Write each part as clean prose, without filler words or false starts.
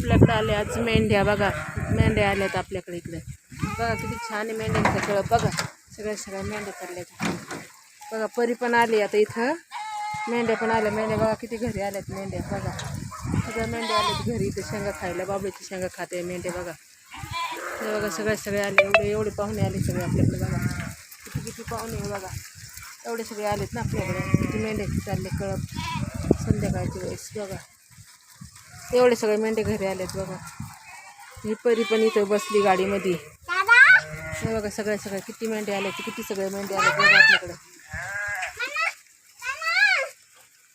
आपल्याकडे आले आज मेंढ्या. बघा मेंढ्या आल्यात आपल्याकडे इकडे. बघा किती छान आहे मेंढ्यांचं कळप. बघा सगळ्या मेंढ्या चालल्यात. बघा परी पण आली आता इथं. मेंढ्या पण आल्या. मेंढ्या बघा किती घरी आल्यात मेंढ्या. बघा सगळ्या मेंढ्या आल्यात घरी. इथं शेंगा खायला बाबळीची शेंगा खाते मेंढ्या. बघा हे बघा सगळे आले. एवढे पाहुणे आले सगळे आपल्याकडे. बघा किती पाहुणे आहे बघा. एवढे सगळे आलेत ना आपल्याकडे. किती मेंढ्याचे चालले कळप संध्याकाळची वेळेस. बघा एवढे सगळे मेंढे घरी आलेत. बघा ही परी पण इथं बसली गाडीमध्ये. हे बघा सगळे किती मेंढे आले. किती सगळे मेंढे आले बघा आपल्याकडे.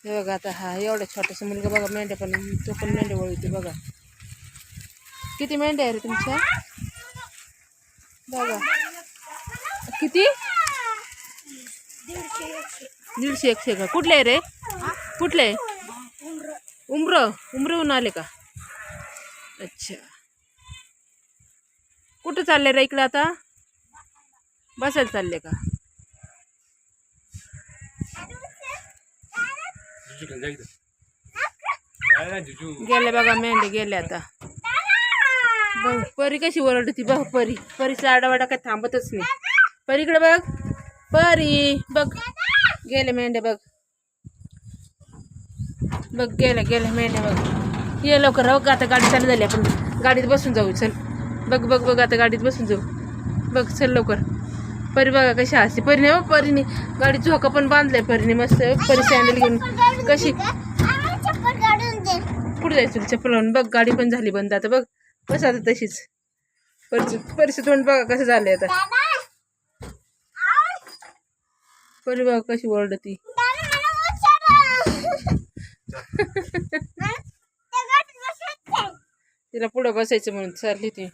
हे बघा आता हा एवढा छोटासा मुलगा बघा मेंढ्या पण तो पण मेंढे वळवते. बघा किती मेंढ्या आहे रे तुमच्या. बघा किती 150-100 का. कुठले आहे रे. कुठले उमरहून आले का. अच्छा कुठं चालले रे इकडं आता. बसायला चालले का. गेले बघा मेंढे गेले आता. बघ परी कशी ओरडती. बघ परीचा आडावाडा काय थांबतच नाही. परीकडे बघ. परी बघ गेले मेंढे. बघ गेले मेंढे. बघ ये लवकर. हो का आता गाडी चालू झाली. आपण गाडीत बसून जाऊ. चल बघ आता गाडीत बसून जाऊ. बघ चल लवकर. परी बघा कशी हसते. परीने हो परीने गाडी झोका पण बांधलाय परीने मस्त. परी सँडल घेऊन कशी कुठे जायचं चप्पल लावून. बघ गाडी पण झाली बंद आता. बघ बस आता तशीच. परीचं तोंड बघा कसं झालंय आता. परी बघा कशी ओरडती. तिला पुढं बसायचं म्हणून चालली ती.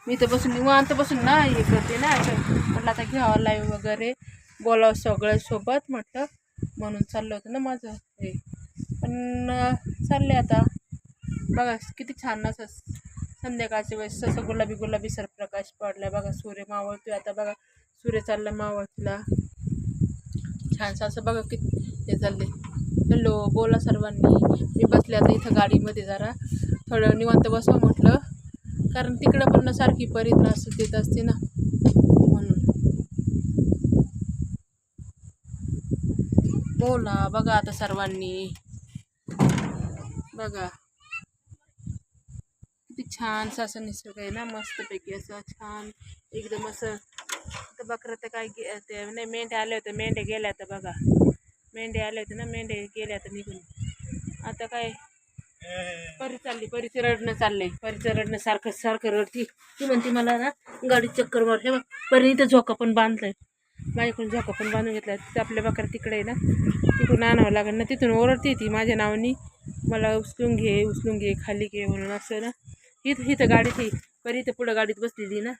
मी तर बसून निवांत बसून ना हे करते ना. म्हटलं आता घ्यावं लाईव्ह वगैरे बोलावं सगळ्या सोबत म्हटलं म्हणून चाललं होतं ना माझं हे. पण चालले आता. बघा किती छान असं संध्याकाळच्या वेळेस असं गुलाबी सरप्रकाश पडलाय. बघा सूर्य मावळतोय आता. बघा सूर्य चालला मावळतीला छानसं असं. बघा किती हे चालले. हॅलो बोला सर्वांनी. मी बसले आता इथं गाडीमध्ये. जरा थोडं निवांत बसवा म्हटलं कारण तिकडं पण सारखी परी त्रास देत असते ना म्हणून. बोला बघा आता सर्वांनी. बघा किती छानसं असं निसर्ग आहे ना मस्तपैकी असं छान एकदम असं. तर बकरं तर काय ते नाही मेंढ्या आले होते. मेंढ्या गेल्या आता. बघा मेंढे आले होते ना. मेंढे गेले आता निघून. आता काय परी चालली. परीचं रडणं चाललंय. परीचं रडणं सारखं रडती. ती म्हणते मला ना गाडी चक्कर मार. हे बघ परी इथं झोका पण बांधलाय. माझ्याकडून झोका पण बांधून घेतलाय. तिथं आपल्या बकरं तिकडे आहे ना. तिकडून आणावं लागेल ना. तिथून ओरडते ती माझ्या नावानी. मला उचलून घे खाली घे म्हणून असं ना. इथं गाडीत ही परी इथं पुढं गाडीत बसलेली ना.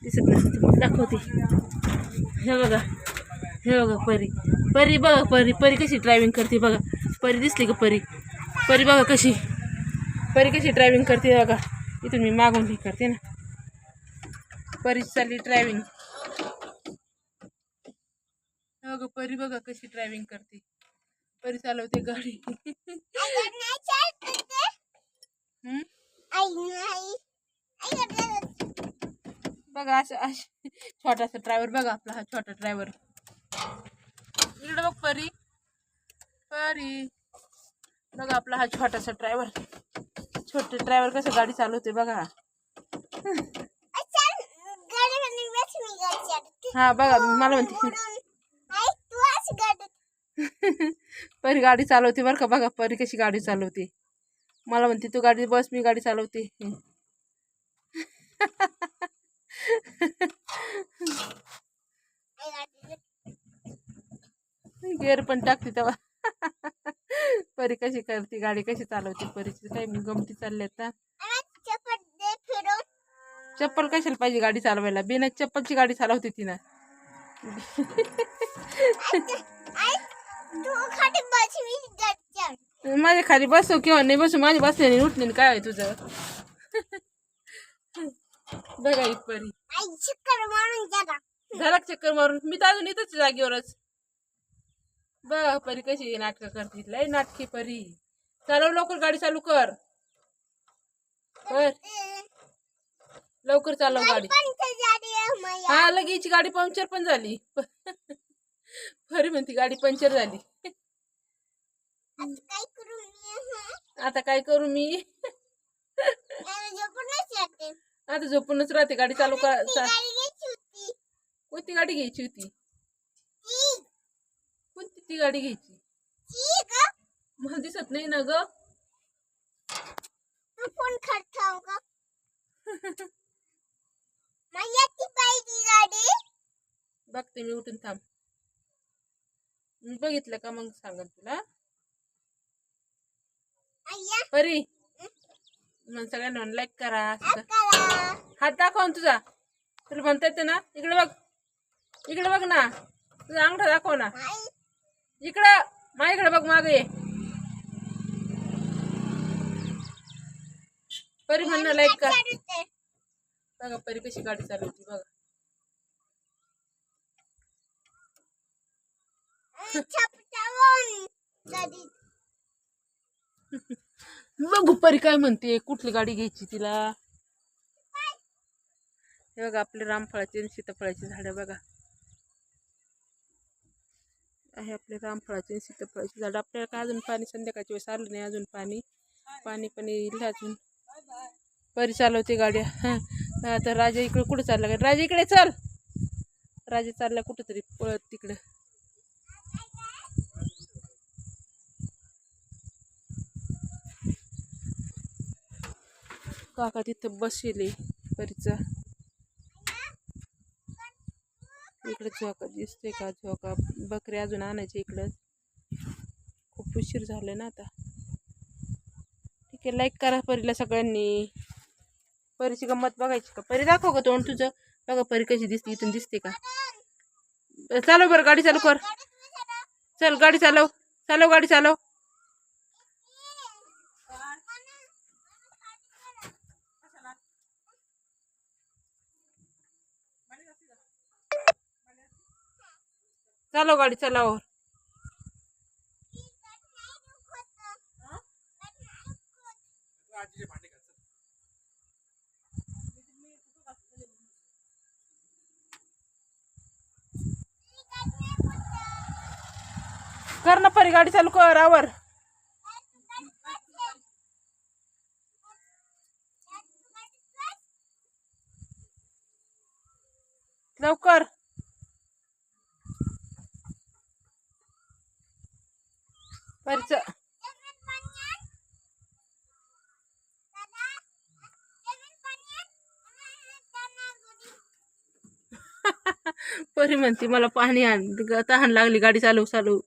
दिसत नसेल तर दाखवते. हे बघा परी बघा परी कशी ड्रायव्हिंग करते. बघा परी दिसली का परी बघा कशी ड्रायव्हिंग करते. बघा इथून मी मागून हे करते ना. परी चालली ड्रायव्हिंग. बघा परी बघा कशी ड्रायव्हिंग करते. परी चालवते गाडी. बघा असं छोटासा ड्रायव्हर. बघा आपला हा छोटा ड्रायव्हर. इकडे बघ परी बघा आपला हा छोटासा ड्रायव्हर. छोटे ड्रायव्हर कसं गाडी चालवते बघा. हा बघा मला म्हणते परी गाडी चालवते बरं का. बघा परी कशी गाडी चालवते. मला म्हणते तू गाडी बस मी गाडी चालवते. गेअर पण टाकते तेव्हा. परी कशी करते गाडी कशी चालवते. परीची काही गमती चालल्यात ना. चप्पल कशाला पाहिजे गाडी चालवायला. बिना चप्पलची गाडी चालवते ती ना. माझ्या खाली बसव किंवा नाही बसू. माझी बसल्याने उठणे काय आहे तुझं. बघा एक परी झाला चक्कर मारून. मी तर अजून इथंच जागेवरच. बघ परी कशी नाटकं करते. लय नाटकी परी. चालव लवकर गाडी चालू कर. बर लवकर चालव गाडी. हा लगेच गाडी पंक्चर पण झाली. बरी म्हणती गाडी पंक्चर झाली. आता काय करू मी. आता झोपूनच राहते. गाडी चालू कर. कोणती गाडी घ्यायची होती. कोणती ती गाडी घ्यायची. मला दिसत नाही ना ग. फोन खर्चाव का माझ्याची पाहिजे गाडी. बघते मी उठून थांब. बघितलं का मग सांगन तुला. परी मग सगळ्यांना लाईक करा. हात दाखव तुझा. तुला म्हणता येते ना. इकडे बघ. इकडे बघ ना. तुझा अंगठा दाखव ना. इकडं माझ्याकडे बघ. मागे परी म्हणणं लाईक कर. बघा परी कशी गाडी चालवती बघा. बघू परी काय म्हणते. कुठली गाडी घ्यायची तिला. हे बघा आपले रामफळाची आणि सीताफळाची झाडं बघा. आहे आपले रामफळाची आणि सीताफळाची झाडं. आपल्याला काय अजून पाणी संध्याकाळच्या वेळेस आलं नाही अजून पाणी. पाणी पण येईल अजून. परी चालवते गाड्या. आता राजा इकडे कुठे चालला का. राजा इकडे चल. राजा चालला कुठंतरी पळत तिकडं. काका तिथं बसले परीचा. इकडे झोका दिसते का. झोका बकरी अजून आणायचे इकडं. खूप उशीर झाले ना आता. ठीक आहे लाईक करा परीला सगळ्यांनी. परीची गंमत बघायची का. परी दाखव का तोंड तुझं. बघा परी कशी दिसते. इथून दिसते का. चालव बरं गाडी चालू कर. चल गाडी चालव. चालव गाडी चालव. चालव गाडी चालव. कर ना परी गाडी चालू कर. आवर. लवकर. परीच परी म्हणते मला पाणी आण. तहान लागली. गाडी चालू चालू.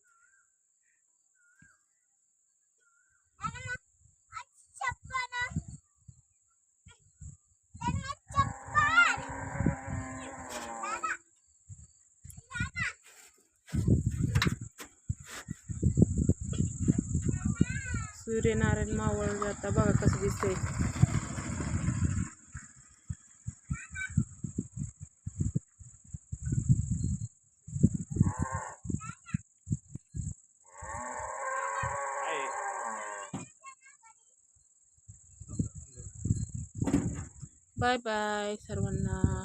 सूर्यनारायण मावळ जाता बघा कसं दिसतंय. बाय बाय सर्वांना.